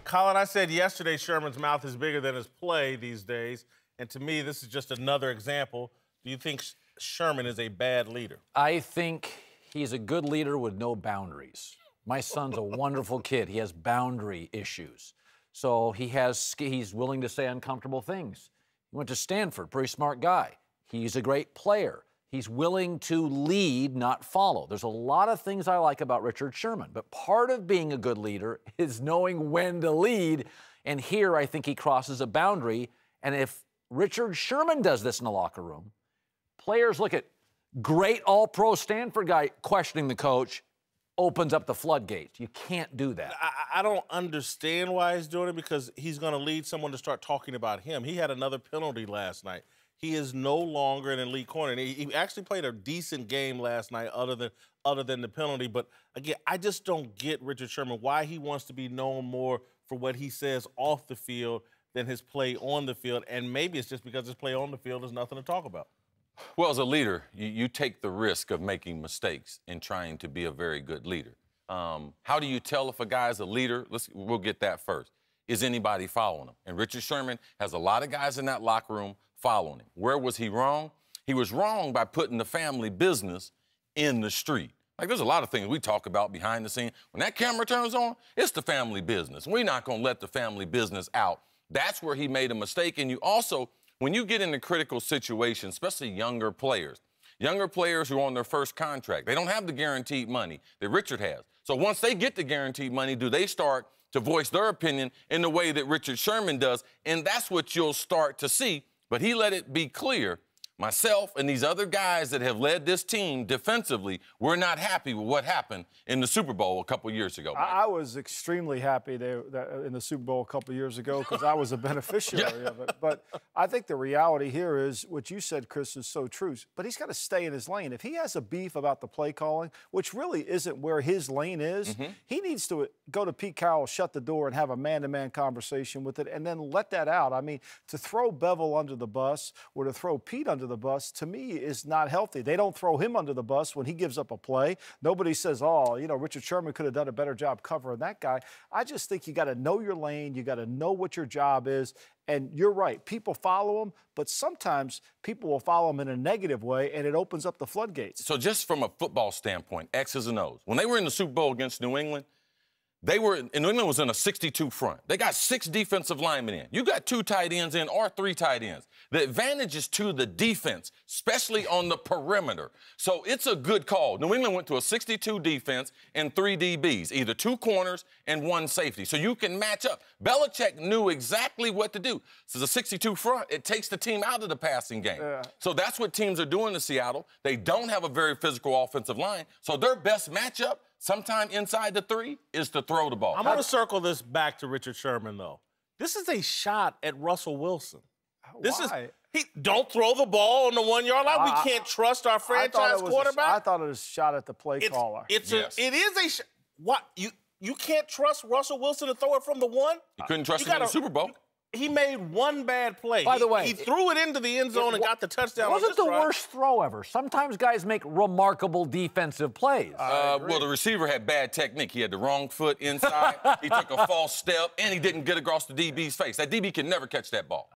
Colin, I said yesterday Sherman's mouth is bigger than his play these days, and to me, this is just another example. Do you think Sherman is a bad leader? I think he's a good leader with no boundaries. My son's a wonderful kid. He has boundary issues. So he's willing to say uncomfortable things. He went to Stanford, pretty smart guy. He's a great player. He's willing to lead, not follow. There's a lot of things I like about Richard Sherman, but part of being a good leader is knowing when to lead, and here I think he crosses a boundary, and if Richard Sherman does this in the locker room, players look at great all-pro Stanford guy questioning the coach, opens up the floodgates. You can't do that. I don't understand why he's doing it, because he's going to lead someone to start talking about him. He had another penalty last night. He is no longer an elite corner. And he actually played a decent game last night other than the penalty. But, again, I just don't get Richard Sherman, why he wants to be known more for what he says off the field than his play on the field. And maybe it's just because his play on the field is nothing to talk about. Well, as a leader, you take the risk of making mistakes and trying to be a very good leader. How do you tell if a guy's a leader? We'll get that first. Is anybody following him? And Richard Sherman has a lot of guys in that locker room following him. Where was he wrong? He was wrong by putting the family business in the street. Like, there's a lot of things we talk about behind the scene. When that camera turns on, it's the family business. We're not going to let the family business out. That's where he made a mistake. And you also, when you get into critical situations, especially younger players who are on their first contract, they don't have the guaranteed money that Richard has. So once they get the guaranteed money, do they start to voice their opinion in the way that Richard Sherman does? And that's what you'll start to see. But he let it be clear, myself and these other guys that have led this team defensively, we're not happy with what happened in the Super Bowl a couple years ago, Mike. I was extremely happy in the Super Bowl a couple years ago because I was a beneficiary of it. But I think the reality here is what you said, Cris, is so true. But he's got to stay in his lane. If he has a beef about the play calling, which really isn't where his lane is, he needs to go to Pete Carroll, shut the door, and have a man-to-man conversation with it, and then let that out. I mean, to throw Bevel under the bus or to throw Pete under the bus, to me, is not healthy. They don't throw him under the bus when he gives up a play. Nobody says, oh, you know, Richard Sherman could have done a better job covering that guy. I just think you got to know your lane. You got to know what your job is. And you're right. People follow him, but sometimes people will follow him in a negative way, and it opens up the floodgates. So just from a football standpoint, X's and O's. When they were in the Super Bowl against New England, New England was in a 62 front. They got 6 defensive linemen in. You got 2 tight ends in or 3 tight ends. The advantage is to the defense, especially on the perimeter. So it's a good call. New England went to a 62 defense and 3 DBs, either 2 corners and 1 safety. So you can match up. Belichick knew exactly what to do. So the 62 front, it takes the team out of the passing game. So that's what teams are doing in Seattle. They don't have a very physical offensive line. So their best matchup, sometime inside the 3, is to throw the ball. I'm going to circle this back to Richard Sherman, though. This is a shot at Russell Wilson. Why? Don't throw the ball on the 1-yard line. We can't trust our franchise quarterback. I thought it was a shot at the play caller. It is a shot. What? You can't trust Russell Wilson to throw it from the 1? You couldn't trust him in the Super Bowl. He made 1 bad play. By the way, he threw it into the end zone and got the touchdown. It wasn't the worst throw ever. Sometimes guys make remarkable defensive plays. Well, the receiver had bad technique. He had the wrong foot inside. He took a false step, and he didn't get across the DB's face. That DB can never catch that ball.